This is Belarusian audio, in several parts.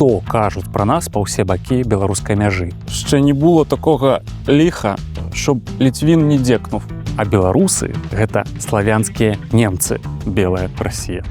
што кажуць пра нас па ўсе бакі беларускай мяжы. Ще не было такога ліха, щоб Літвін не дзекнув. А беларусы – гэта славянскія немцы, белая Расія.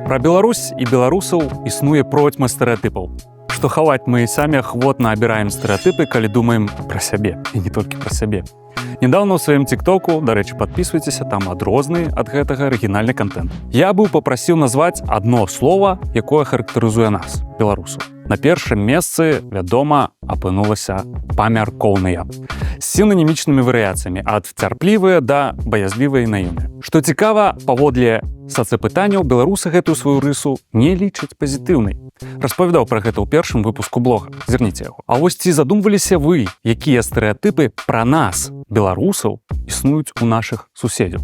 Пра Беларусь і беларусаў існуе процьма стэрэатыпаў. Што хаваць мы самі ахвотна абіраем стэрэатыпы, калі думаем пра сябе, і не толькі пра сябе. Недаўна ў сваім тиктоку, дарэчы, падпісвайцеся, там адрозны ад гэтага арыгінальны контент. Я быў папрасіў назваць адно слова, якое характарызуе нас, беларусаў. На першым месцы, вядома, апынулася памяркоўныя. З сінанімічнымі варыяцыямі ад цярплівыя да баязлівыя і наіўныя. Што цікава, паводле сацыпытанняў, беларусы гэтую сваю рысу не лічаць пазітыўнай. Распавядаў пра гэта ў першым выпуску блога. Зірніце яго. А вось ці задумваліся вы, якія стэрэатыпы пра нас, беларусаў, існуюць у нашых суседзяў?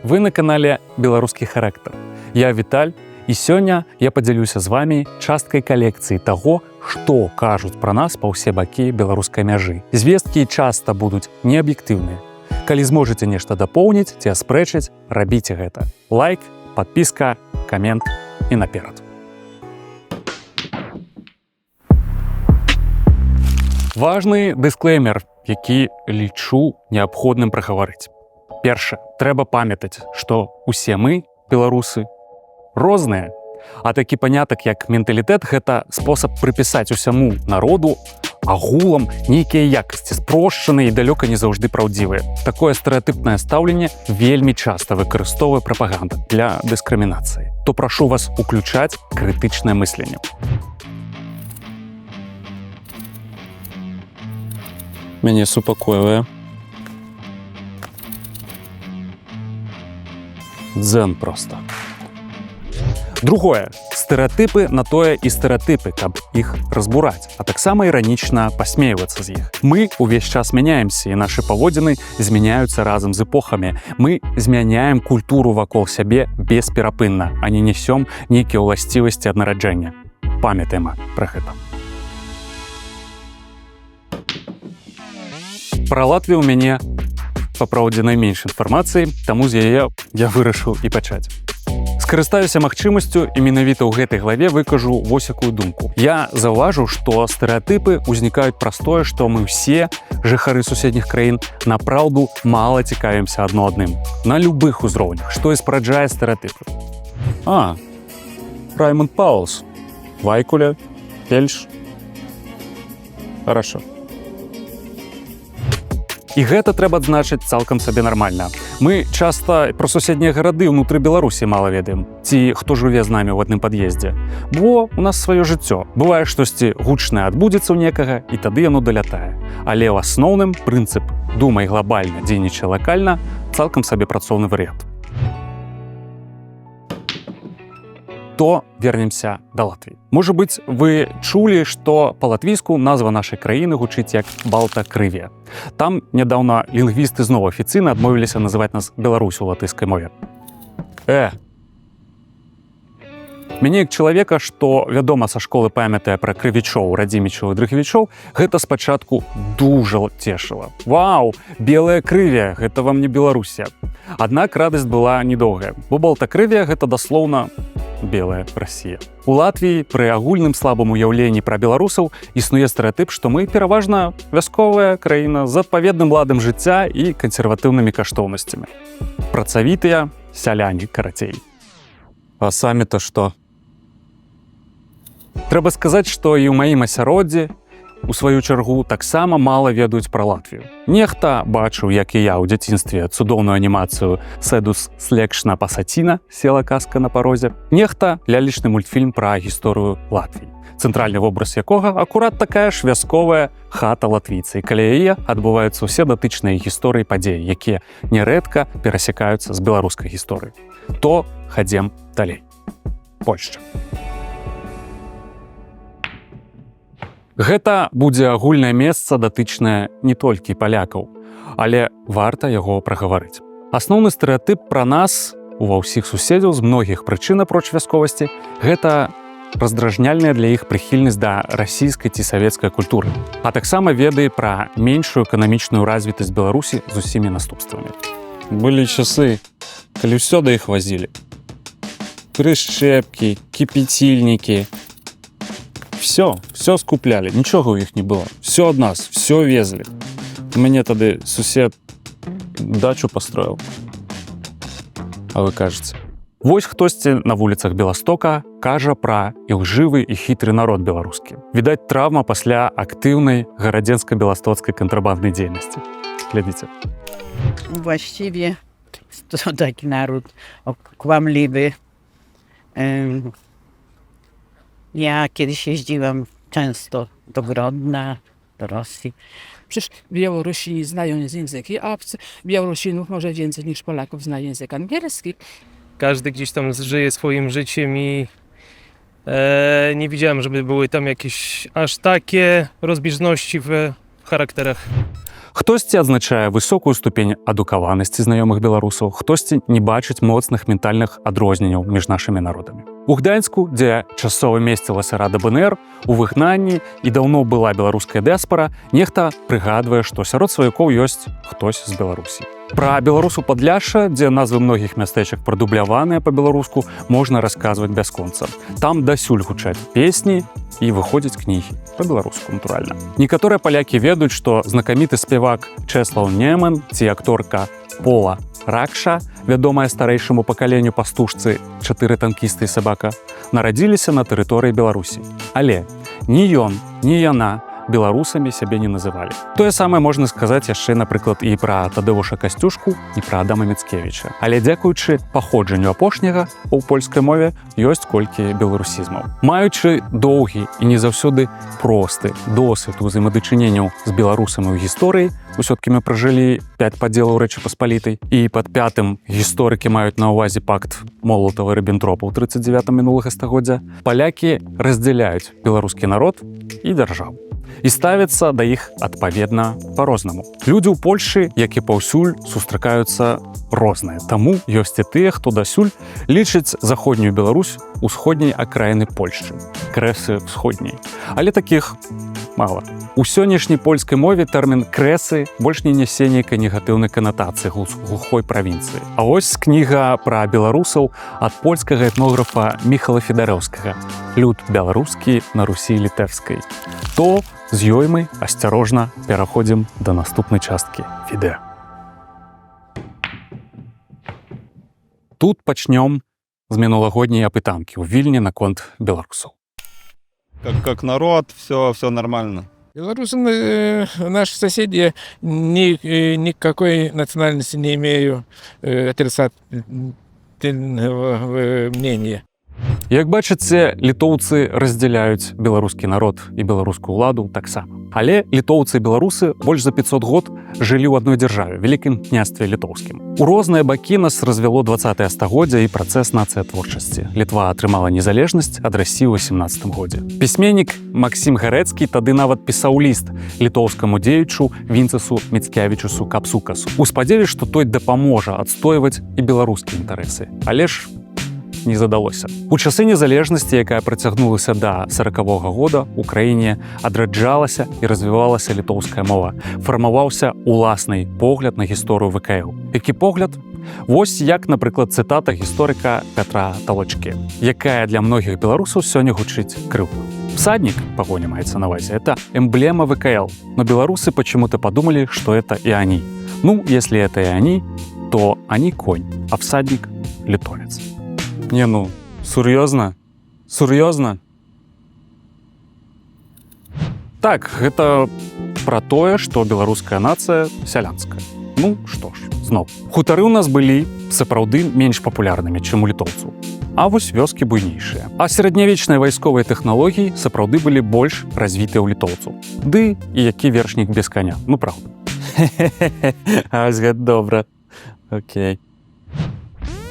Вы на канале «Беларускі характар». Я Віталь, і сёння я падзялюся з вамі часткай калекцыі таго, што кажуць пра нас па ўсе бакі беларускай мяжы. Звесткі часта будуць неаб'ектыўныя. Калі зможаце нешта дапоўніць ці аспрэчыць, рабіце гэта. Лайк, падпіска, камент і наперад. Важны дысклеймер, які лічу неабходным прагаварыць. Першае, трэба памятаць, што усе мы, беларусы, розныя. А такі панятак, як менталітэт, гэта спосаб прыпісаць усяму народу агулам нейкія якасці, спрошчаныя і далёка не заўжды праўдзівыя. Такое стэрэатыпнае стаўленне вельмі часта выкарыстоўвае прапаганда для дыскрымінацыі. То прашу вас уключаць крытычнае мысленне. Мяне супакоiвае. Дзен проста. Другое. Стэрэатыпы на тое і стэрэатыпы, каб іх разбураць, а таксама іранічна пасмейвацца з іх. Мы ўвесь час мяняемся, і нашы паводзіны змяняюцца разам з эпохамі. Мы змяняем культуру вакол сябе бесперапынна, а не несём нейкія ўласцівасці ад нараджэння. Памятаем пра гэта. Пра Латвію ў мяне, папраўдзе, найменш інфармацыі, таму з яе я вырашыў і пачаць. Скарыстаюся магчымасцю і менавіта ў гэтай главе выкажу вось якую думку. Я заўважыў, што стэрэатыпы ўзнікаюць праз тое, што мы ўсе, жыхары суседніх краін, напраўду мала цікавімся адно адным. На любых узроўнях, што і спараджае стэрэатыпы. Раймонд Паулс, Вайкуля, Пельш. Хорошо. І гэта трэба адзначыць цалкам сабе нармальна. Мы часта пра суседнія гарады ўнутры Беларусі мала ведаем. Ці хто жыве з намі ў адным пад'ездзе. Бо у нас сваё жыццё. Бывае штосьці гучнае адбудзецца ў некага, і тады яно далятае. Але ў асноўным прынцып «думай глобальна, дзейнічай лакальна» цалкам сабе працоўны варыянт. То вернемся да Латвіі. Можа быць, вы чулі, што па-латвійску назва нашай краіны гучыць як Балтакрывія. Там нядаўна лінгвісты зноў афіцыйна адмовіліся называць нас Беларусь у латышскай мове. Мяне як чалавека, што, вядома, са школы памятае пра крывічоў, радзімічоў і дрыгавічоў, гэта спачатку дужа цешыла. Вау, белая крывія, гэта вам не Беларусія. Аднак радасць была недоўгая, бо Балтакрывія гэта даслоўна белая Расія. У Латвіі пры агульным слабым уяўленні пра беларусаў існуе стэрэатып, што мы пераважна вясковая краіна з адпаведным ладам жыцця і кансерватыўнымі каштоўнасцямі. Працавітыя сяляне, карацей. А самі-то што? Трэба сказаць, што і ў маім асяроддзі, у сваю чаргу, таксама мала ведаюць пра Латвію. Нехта бачыў, як і я ў дзяцінстве, цудоўную анімацыю «Седус Слекшна Пасаціна» «Села казка на парозе». Нехта лялечны мультфільм пра гісторыю Латвіі, цэнтральны вобраз якога акурат такая ж вясковая хата латвійца, і каля яе адбываюцца ўсе датычныя гісторыі падзеі, якія нярэдка перасякаюцца з беларускай гісторыяй. То хадзем далей. Польшча. Гэта будзе агульнае месца, датычнае не толькі палякаў, але варта яго прагаварыць. Асноўны стэрэатып пра нас ува ўсіх суседзяў з многіх прычын апроч вясковасці гэта раздражняльная для іх прыхільнасць да расійскай ці савецкай культуры, а таксама ведае пра меншую эканамічную развітасць Беларусі з усімі наступствамі. Былі часы, калі ўсё да іх вазілі. Прышчэпкі, кіпяцільнікі. Все скуплялі, нічога ў іх не было. Все ад нас, все везлі. У мяне тады сусед дачу пастроіў. А вы кажаце. Вось хтосьці на вуліцах Беластока кажа пра ілжывы і хітры народ беларускі. Відаць, траўма пасля актыўнай гарадзенска-беластоцкай контрабанднай дзейнасці. Глядзіце. Właściwie to taki naród kłamliwy. Ja kiedyś jeździłam często do Grodna, do Rosji. Przecież Białorusini znają języki obce. Białorusinów może więcej niż Polaków zna język angielski. Każdy gdzieś tam żyje swoim życiem i nie widziałem, żeby były tam jakieś aż takie rozbieżności w charakterach. Хтосьці адзначае высокую ступень адукаванасці знаёмых беларусаў, хтосьці не бачыць моцных ментальных адрозненняў між нашымі народамі. У Гданьску, дзе часова месцілася рада БНР, у выгнанні і даўно была беларуская дыаспара, нехта прыгадвае, што сярод сваякоў ёсць хтось з Беларусі. Пра беларусу Падляшша, дзе назвы многіх мястэчак прадубляваныя па-беларуску, можна расказваць бясконца. Там дасюль гучаць песні і выходзяць кнігі па-беларуску, натуральна. Некаторыя палякі ведаюць, што знакаміты спевак Чэслаў Неман ці акторка Пола Ракша, вядомая старэйшаму пакаленню пастушцы «Чатыры танкісты і сабака», нарадзіліся на тэрыторыі Беларусі. Але ні ён, ні яна беларусамі сябе не называлі. Тое самае можна сказаць яшчэ, напрыклад, і пра Тадэвуша Касцюшку, і пра Адама Міцкевіча. Але дзякуючы паходжанню апошняга у польскай мове ёсць колькі беларусізмаў. Маючы доўгі і не заўсёды просты досвед узаемадачыненняў з беларусамі ў гісторыі, усё-ткі мы пражылі 5 падзелаў Рэчы Паспалітай, і пад 5-м гісторыкі маюць на ўвазе пакт Молатава-Ріббентропа ў 39-м мінулага стагоддзя, палякі раздзяляюць беларускі народ і дзяржаву. І ставяцца да іх адпаведна па-рознаму. Людзі ў Польшы, як і паўсюль, сустракаюцца розныя. Таму ёсць і тыя, хто дасюль лічыць заходнюю Беларусь усходняй акраіны Польшчы, крэсы ўсходняй. Але такіх мала. У сённяшняй польскай мове тэрмін крэсы больш не нясе нейкай негатыўнай канатацыі глухой правінцыі. А вось кніга пра беларусаў ад польскага этнографа Міхала Федарэўскага «Люд беларускі на Русі літэўскай». То з ёй мы асцярожна пераходзім да наступнай часткі відэа. Тут пачнём з мінулагодняй апытанкі ў Вільні наконт беларусаў. Как народ, все нормально. Белорусы, наши соседи, никакой национальности не имею отрицательного мнения. Як бачыце, літоўцы раздзяляюць беларускі народ і беларускую ўладу таксама. Але літоўцы і беларусы больш за 500 год жылі ў адной дзяржаве, Вялікім княстве літоўскім. У розныя бакі нас развяло 20-е стагоддзя і працэс нацыятворчасці. Літва атрымала незалежнасць ад Расіі ў 18 годзе. Пісьменнік Максім Гарэцкі тады нават пісаў ліст літоўскаму дзеючу Вінцэсу Міцкевічусу Капсукасу у спадзеве, што той дапаможа адстойваць і беларускія інтарэсы. Але ж не задалося. У часы незалежнасці, якая працягнулася да 40-го года, у краіне адраджалася і развівалася літоўская мова. Фармаваўся уласны погляд на гісторыю ВКЛ. Які погляд? Вось як, напрыклад, цытата гісторыка Пятра Талочкі, якая для многіх беларусаў сёння гучыць крыўдна. Всадник, погоня маецца на ўвазе, это эмблема ВКЛ, но белорусы почему-то подумали, что это и они. Ну, если это и они, то они конь, а всадник — литовец. Не, ну, сур'ёзна? Сур'ёзна? Так, гэта пра тое, што беларуская нацыя сялянская. Ну, што ж, зноў. Хутары ў нас былі сапраўды менш папулярнымі, чым у літоўцаў. А вось вёскі буйнейшыя. А сярэднявечныя вайсковыя тэхналогіі сапраўды былі больш развітыя ў літоўцаў. Ды і які вершнік без каня, ну правда. А вось гэта добра. Окей.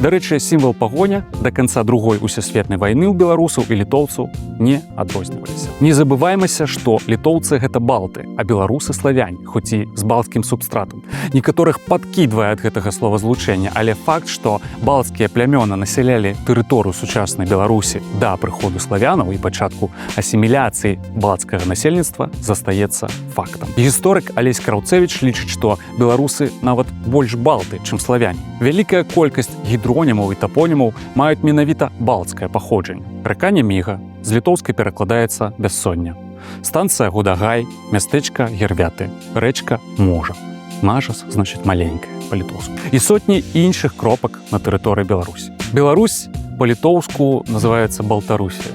Дарэчы, сімвал пагоня да канца другой усесветнай вайны ў беларусаў і літоўцаў не адрозніваліся. Не забываймася, што літоўцы гэта балты, а беларусы славяне, хоць і з балцкім субстратам. Некаторых падкідвае ад гэтага словазлучэння, але факт, што балцкія плямёны насялялі тэрыторыю сучаснай Беларусі да прыходу славянаў і пачатку асіміляцыі балцкага насельніцтва застаецца фактам. Гісторык Алесь Краўцэвіч лічыць, што беларусы нават больш балты, чым славяне. Вялікая колькасць гідронімаў і тапонімаў маюць менавіта балцкае паходжанне. Рака Няміга з літоўскай перакладаецца бяссоння. Станцыя Гудагай, мястэчка Гервяты, рэчка Можа. Мажас значыць маленькая па-літоўску. І сотні іншых кропак на тэрыторыі Беларусі. Беларусь па-літоўску называецца Балтарусія.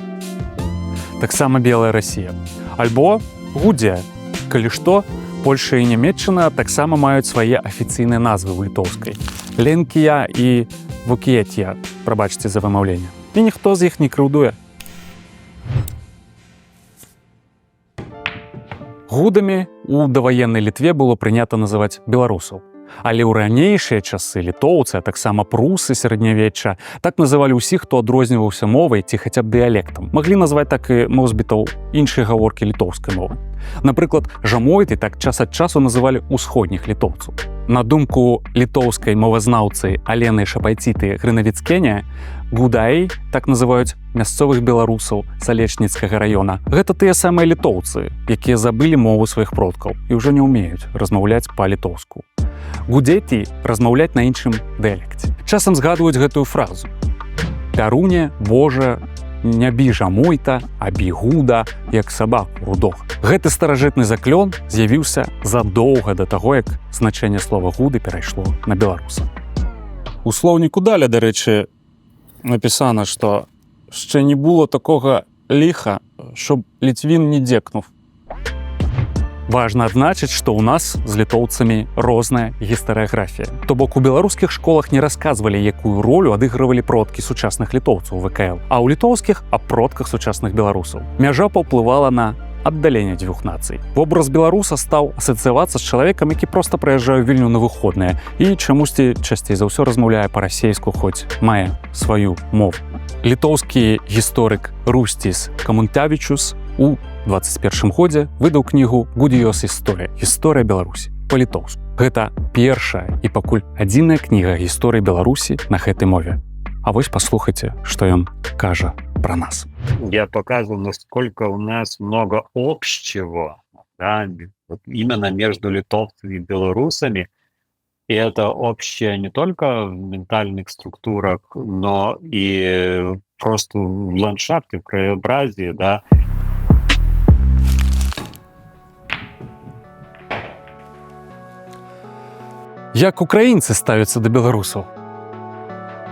Таксама Белая Расія. Альбо Гудзія. Калі што, Польша і Нямецчына таксама маюць свае афіцыйныя назвы ў літоўскай. Ленкія і Вукіетія, прабачце за вымаўленне. І ніхто з іх не крыўдуе. Гудамі у даваеннай Літве было прынята называць беларусаў. Але ў ранейшыя часы літоўцы, а таксама прусы сярэднявечча, так называлі ўсіх, хто адрозніваўся мовай ці хаця б дыялектам. Маглі назваць так і носьбітаў іншай гаворкі літоўскай мовы. Напрыклад, жамойты так час ад часу называлі ўсходніх літоўцаў. На думку літоўскай мовазнаўцы Алены Шапайціты Грынавіцкеня, гудаі так называюць мясцовых беларусаў Салечніцкага раёна. Гэта тыя самыя літоўцы, якія забылі мову сваіх продкаў і ўжо не ўмеюць размаўляць па-літоўску. Гудзеці размаўляць на іншым дыялекце. Часам згадваюць гэтую фразу. Пяруне, Божа, не бі жамойта, а бі гуда, як сабаку рудога. Гэты старажытны заклён з'явіўся задоўга да таго, як значэнне слова гуды перайшло на беларуса. У слоўніку Даля, дарэчы, напісана, што ще не було такога ліха, щоб літвін не дзекнув. Важна адзначыць, што ў нас з літоўцамі розная гістарыяграфія. То бок у беларускіх школах не расказвалі, якую ролю адыгрывалі продкі сучасных літоўцаў ВКЛ, а ў літоўскіх аб продках сучасных беларусаў. Мяжа паўплывала на аддаленне дзвюх нацый. Вобраз беларуса стаў асацыявацца з чалавекам, які проста прыязджае ў Вільню на выходныя і чамусьці часцей за ўсё размаўляе па-расейску, хоць мае сваю мову. Літоўскі гісторык Русціс Камунтавічус у 21 годзе выдаў кнігу «Гудзіёс історыя. Гісторыя Беларусі» па-літоўску. Гэта першая і пакуль адзіная кніга гісторыі Беларусі на гэтай мове. А вось паслухайце, што ён кажа про нас. Я показывал, насколько у нас много общего, да, вот именно между литовцами и белорусами. И это общее не только в ментальных структурах, но и просто в ландшафте, в краеобразии, да. Як украінцы ставяцца да беларусаў?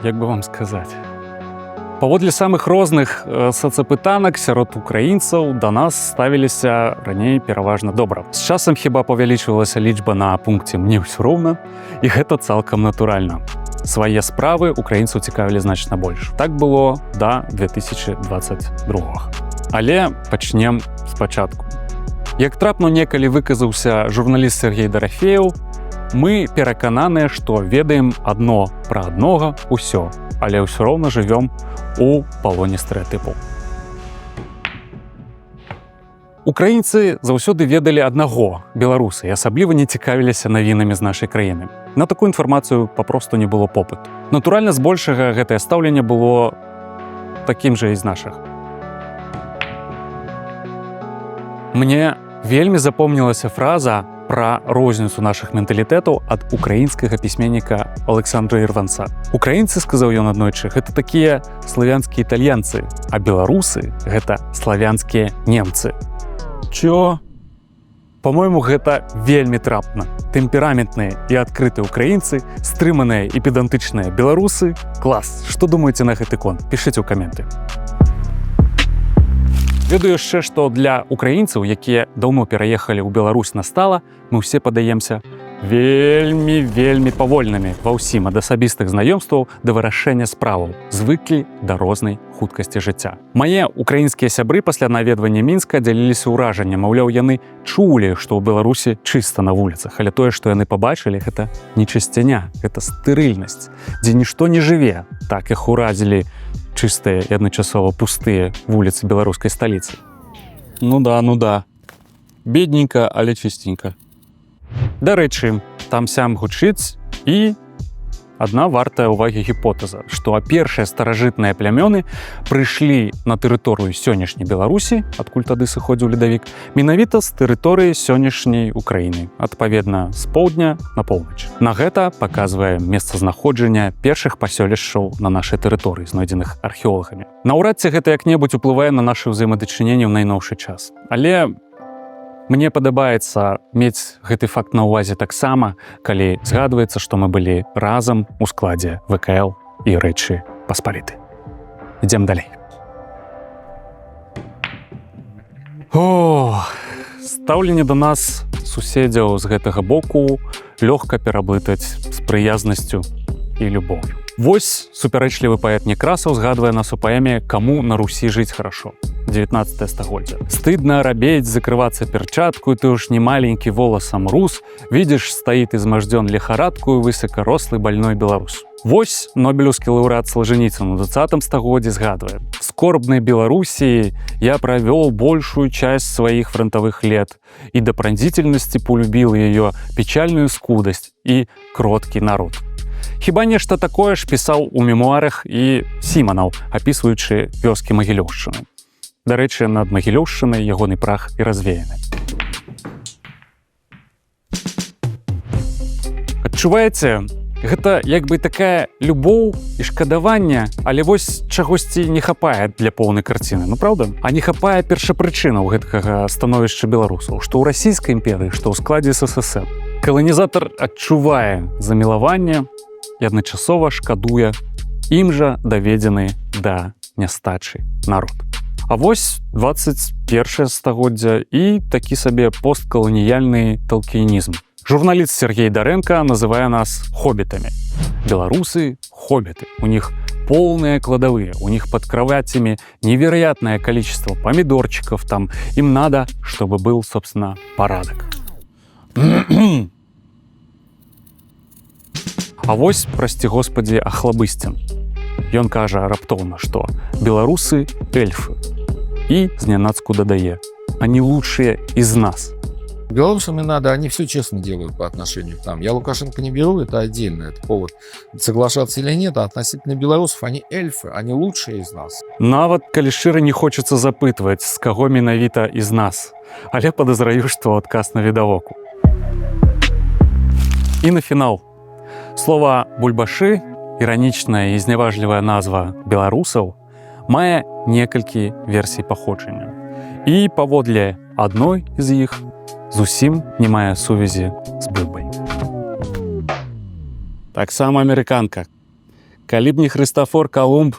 Як бы вам сказаць? Паводле самых розных сацапытанак сярод украінцаў да нас ставіліся раней пераважна добра. З часам хіба павялічвалася лічба на пункце «мне ўсё роўна», і гэта цалкам натуральна. Свае справы украінцаў цікавілі значна больш. Так было да 2022. Але пачнем спачатку. Як трапна некалі выказаўся журналіст Сергей Дарафеев, мы перакананыя, што ведаем адно пра аднога ўсё, але ўсё роўна жывём у палоне стэрэатыпаў. Украінцы заўсёды ведалі аднаго беларуса і асабліва не цікавіліся навінамі з нашай краіны. На такую інфармацыю папросту не было попыту. Натуральна, збольшага гэтае стаўленне было такім жа і з нашых. Мне вельмі запомнілася фраза пра розніцу нашых менталітэтаў ад украінскага пісьменніка Александра Ірванца. Украінцы, сказаў ён аднойчы, гэта такія славянскія італьянцы, а беларусы — гэта славянскія немцы. Чё? Па-мойму, гэта вельмі трапна. Тэмпераментныя і адкрытыя украінцы, стрыманыя і педантычныя беларусы. Клас! Што думаеце на гэты конт? Пішыце ў каменты. Ведаю яшчэ, што для украінцаў, якія даўно пераехалі ў Беларусь настала, мы ўсе падаемся вельмі павольнымі ва ўсім ад асабістых знаёмстваў да вырашэння справаў, звыклі да рознай хуткасці жыцця. Мае украінскія сябры пасля наведвання Мінска дзяліліся ўражаннем, маўляў, яны чулі, што ў Беларусі чыста на вуліцах, але тое, што яны пабачылі, гэта не чысціня, гэта стэрыльнасць, дзе нішто не жыве, так іх уразілі чыстыя і адначасова пустыя вуліцы беларускай сталіцы. Ну да. Бедненька, але чыстенька. Дарэчы, там-сям гучыць і адна вартая ўвагі гіпотэза, што першыя старажытныя плямёны прыйшлі на тэрыторыю сённяшняй Беларусі, адкуль тады сыходзіў ледавік, менавіта з тэрыторыі сённяшняй Украіны, адпаведна з поўдня на поўнач. На гэта паказвае месцазнаходжанне першых пасёлішчаў на нашай тэрыторыі, знойдзеных археолагамі. Наўрад ці гэта як-небудзь уплывае на нашы ўзаемадачыненні ў найноўшы час. Але мне падабаецца мець гэты факт на ўвазе таксама, калі згадваецца, што мы былі разам у складзе ВКЛ і Рэчы Паспалітай. Ідзем далей. Стаўленне да нас суседзяў з гэтага боку лёгка пераблытаць з прыязнасцю і любоўю. Вось супярэчлівы паэт Некрасаў згадвае нас у паэме «Каму на Русі жыць хорошо» 19 стагоддзя. «Стыдно робеть, закрываться перчаткою, ты уж не маленький волосом рус, видишь, стоит изможден лихорадкою высокорослый больной белорус». Вось нобелевский лауреат Солженіцын у 20 стагоддзі згадвае: «В скорбной Белоруссии я провел большую часть своих фронтовых лет и до пронзительности полюбил ее печальную скудость и кроткий народ». Хіба нешта такое ж пісаў у мемуарах і Сіманаў, апісваючы вёскі Магілёўшчыны. Дарэчы, над Магілёўшчынай ягоны прах і развеяны. Адчуваеце, гэта як бы такая любоў і шкадаванне, але вось чагосьці не хапае для поўнай карціны, ну праўда? А не хапае першапрычынаў гэткага становішча беларусаў, што ў расійскай імперыі, што ў складзе СССР. Каланізатар адчувае замілаванне і адначасова шкадуе ім жа даведзены да нястачы народ. А вось 21 стагоддзя і такі сабе посткаланіяльны талкіянізм. Журналіст Сергей Даренко называе нас хоббітамі. Беларусы – хоббіты. У них полные кладовые, у них под кроватями невероятное количество помидорчиков, там им надо, чтобы был, собственно, порядок. А вось, прости господи, Ахлабыстин. Ён кажа раптоўна, што беларусы – эльфы. И знянацку дадае: они лучшие из нас. Белорусам и надо, они все честно делают по отношению к нам. Я Лукашенко не беру, это отдельно, это повод соглашаться или нет, а относительно белорусов они эльфы, они лучшие из нас. Нават калі шчыра не хочацца запытваць, з каго менавіта из нас, але падазраю, што адказ на відавоку. І на фінал. Слова «бульбашы», іранічная і зняважлівая назва беларусаў, мае некалькі версій паходжання. І паводле адной з іх зусім не мае сувязі з бульбай. Таксама амерыканка. Калі б не Хрыстафор Колумб,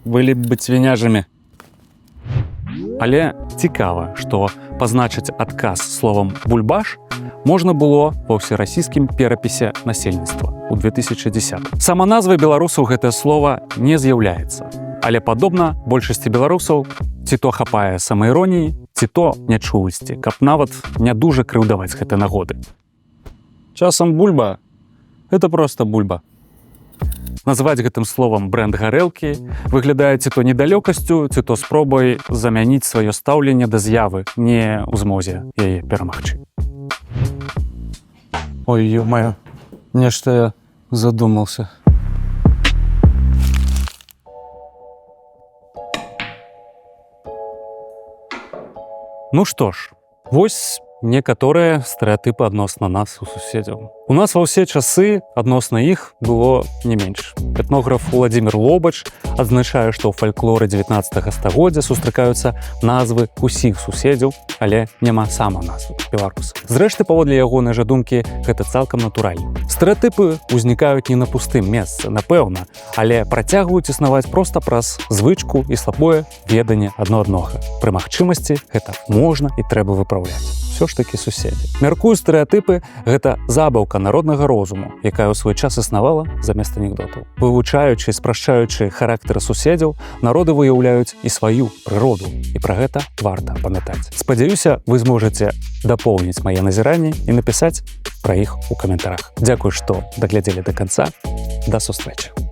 былі б свіняжамі. Але цікава, што пазначыць адказ словам «бульбаш» можна было ва ўсерасійскім перапісе насельніцтва ў 2010. Сама назва беларусаў гэтае слова не з'яўляецца. Але падобна большасці беларусаў ці то хапае самаіроніі, ці то нячуласці, каб нават не дужа крыўдаваць гэтай нагоды. Часам бульба – гэта проста бульба. Назваць гэтым словам брэнд гарэлкі выглядае ці то недалёкасцю, ці то спробай замяніць сваё стаўленне да з'явы, не ў змозе яе перамагчы. Ой, ё-маё, нешта я задумался. Ну што ж, вось некаторыя стэрэатыпы адносна нас у суседзяў. У нас ва ўсе часы адносна іх было не менш. Этнограф Владзімір Лобач адзначае, што ў фальклоры 19 стагоддзя сустракаюцца назвы усіх суседзяў, але няма сама назвы беларуса. Зрэшты, паводле ягонай жа думкі, гэта цалкам натуральна. Стэрэатыпы ўзнікаюць не на пустым месцы, напэўна, але працягваюць існаваць проста праз звычку і слабое веданне адно аднога. Пры магчымасці гэта можна і трэба выпраўляць. ўсё ж такі суседзі. Мяркую, стэрэатыпы – гэта забаўка народнага розуму, якая ў свой час існавала замест анекдотаў. Вывучаючы і спрашчаючы характары суседзяў, народы выяўляюць і сваю прыроду, і пра гэта варта памятаць. Спадзяюся, вы зможаце дапоўніць мае назіранні і напісаць пра іх у каментарах. Дзякуй, што даглядзелі да канца. Да сустрэчы.